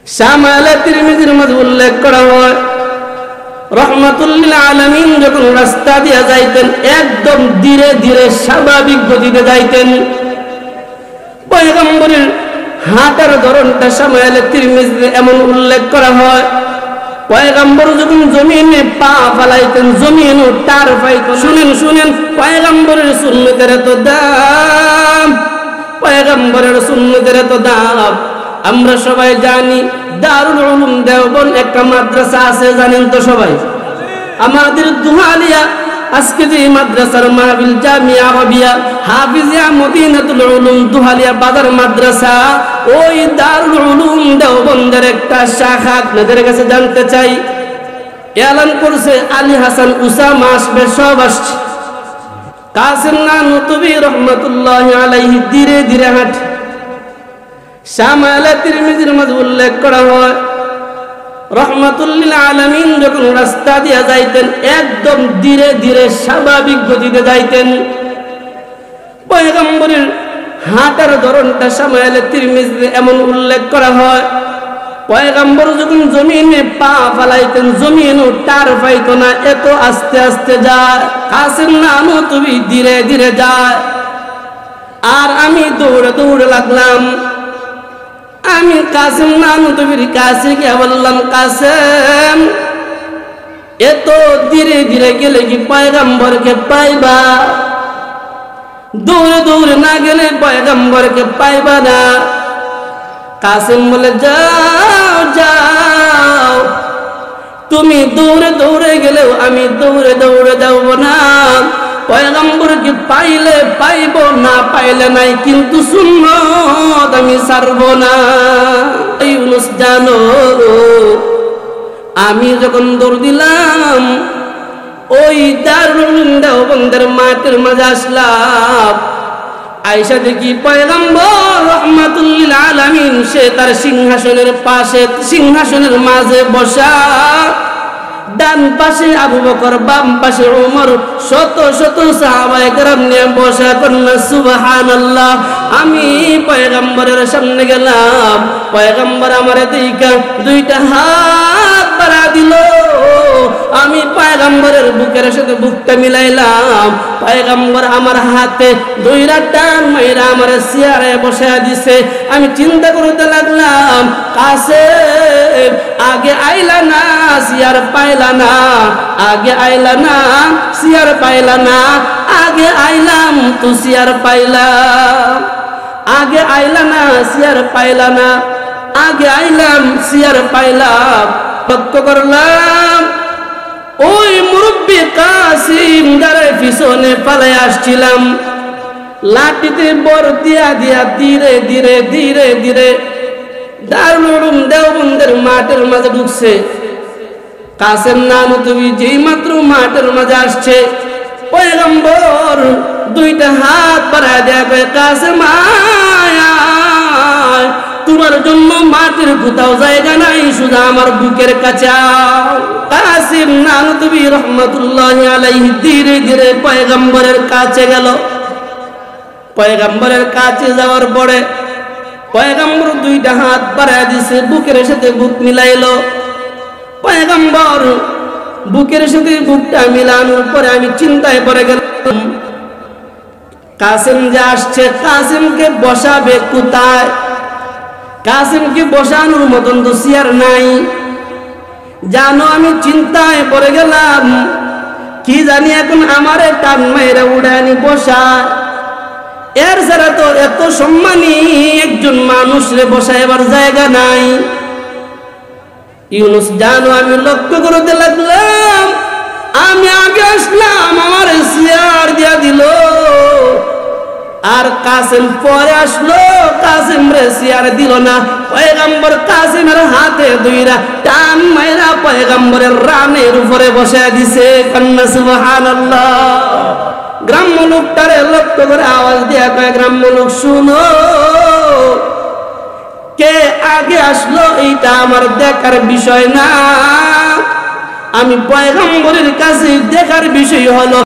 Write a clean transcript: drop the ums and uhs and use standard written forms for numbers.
শামালে তিরমিজির মধ্যে উল্লেখ করা হয় রহমাতুল লিল আলামিন যখন রাস্তা দিয়ে যাইতেন একদম ধীরে ধীরে স্বাভাবিক গতিতে যাইতেন। পয়গম্বরের হাঁটার ধরনটা শামালে তিরমিজিতে এমন উল্লেখ করা হয় পয়গম্বর যখন জমিনে পা ফেলাইতেন জমিনও টার পাইত। শুনেন পয়গম্বরের সুন্নতের এত দাম, পয়গম্বরের সুন্নতের এত দাম। আমরা সবাই জানি দারুল উলুম দেওবন্দ একটা মাদ্রাসা আছে, জানেন তো সবাই? আমাদের দুহালিয়া আজকে যে মাদ্রাসার মাহফিল জামিয়া আরবিয়া হাফিজিয়া মদিনাতুল উলুম দুহালিয়া বাজার মাদ্রাসা, ওই দারুল উলুম দেওবন্দের একটা শাখা আপনাদের কাছে জানতে চাই। এলান করছে আলী হাসান উসামা আসবে, সব আসছে। কাসিম নানুতুবি রহমাতুল্লাহি আলাইহি ধীরে ধীরে হাঁটে। শামালে তিরমিজির মধ্যে উল্লেখ করা হয় রহমাতুল লিল আলামিন যখন রাস্তা দিয়ে যাইতেন একদম ধীরে ধীরে স্বাভাবিক গতিতে যাইতেন। পয়গম্বরের হাঁটার ধরনটা শামালে তিরমিজিতে এমন উল্লেখ করা হয় পয়গম্বর যখন জমিনে পা ফেলাইতেন জমিনও টার পাইত না, এত আস্তে আস্তে যায়। কাসিম নানুতুবি ধীরে ধীরে যায় আর আমি দৌড়ে দৌড়ে লাগলাম। আমি কাসিম নানুতুবির কাছে গিয়ে বললাম, কাসেম এত ধীরে ধীরে গেলে কি পয়গম্বরকে পাইবা? দৌড়ে দৌড়ে না গেলে পয়গম্বরকে পাইবা না। কাসিম বলে, যাও যাও, তুমি দৌড়ে দৌড়ে গেলেও আমি দৌড়ে দৌড়ে যাব না। পয়গম্বরকে পাইলে পাইব, না পাইলে নাই, কিন্তু সুন্নত আমি ছাড়ব না। ইউনুস জানো, আমি যখন দৌড় দিলাম ওই দারুল উলুম দেওবন্দের মাঠের মাঝে আসলাম। আয়েশা দেখি পয়গম্বর রহমাতুল লিল আলামিন সে তার সিংহাসনের পাশে, সিংহাসনের মাঝে বসা। ডান পাশে আবু বকর, বাম পাশে ওমর, শত শত সাহাবায়ে কেরাম নিয়ে বসা। কন্যা সুবহানাল্লাহ। আমি পয়গম্বরের সামনে গেলাম, পয়গম্বর আমারে দেখা দুইটা হাত বাড়া দিল। আমি পয়গম্বরের বুকের সাথে বুকটা মিলাইলাম। পয়গম্বর আমার হাতে দুইটা টান মাইরা আমার চেয়ারে বসায় দিছে। আমি চিন্তা করতে লাগলাম, কাসেম আগে আইলা না চেয়ার পাইলা না, আগে আইলা না চেয়ার পাইলা না, আগে আইলাম তো চেয়ার পাইলাম, আগে আইলা না চেয়ার পাইলা না, আগে আইলাম চেয়ার পাইলাম। লক্ষ্য করলাম ওই মুরব্বি কাসিম যারে পিছনে পালায় আসছিলাম, লাঠিতে বর দিয়া দিয়া ধীরে ধীরে ধীরে ধীরে দারুল উলুম দেওবন্দের মাঠের মাঝে ঢুকছে। কাসিম নানুতুবি যেই মাত্র মাঠের মাঝে আসছে, পয়গম্বর দুইটা হাত বাড়ায় দেয়া কয়, কাসিম আয়, তোমার জন্য মাঠের কোথাও জায়গা নাই, শুধু আমার বুকের কাছে আও। কাসিম নানুতুবি রহমাতুল্লাহি আলাইহি ধীরে ধীরে পয়গম্বরের কাছে গেল। পয়গম্বরের কাছে যাওয়ার পরে পয়গম্বর দুইটা হাত বাড়ায় দিছে, বুকের সাথে বুক মিলাইলো। পয়গম্বর বুকের সাথে বুকটা মিলানোর পরে আমি চিন্তায় পড়ে গেলাম, কাসিম যে আসছে কাসিমকে বসাবে কোথায়? কাসিমকে বসানোর মতন তো চেয়ার নাই। জানো আমি চিন্তায় পড়ে গেলাম, কি জানি এখন আমারে টান মাইরা উড়ানি বসায়। এর ছাড়া তো এত সম্মানী একজন মানুষরে বসাইবার জায়গা নাই। ইউনুস জানো, আমি লক্ষ্য করতে লাগলাম, আমি আগে আসলাম আমার চেয়ার দিয়া দিল, আর কাসিম পরে আসলো, কাসিম রে চেয়ার দিল না। পয়গম্বর কাসিমের হাতে দুইরা টান মাইরা পয়গম্বরের রানের উপরে বসায় দিছে। কন্যা সুবহানাল্লাহ। গ্রাম্য লোকটারে লক্ষ্য করে আওয়াজ দিয়া কয়, গ্রাম্য লোক শুনো, কে আগে আসলো এইটা আমার দেখার বিষয় না, আমি পয়গম্বরের কাছে দেখার বিষয় হলো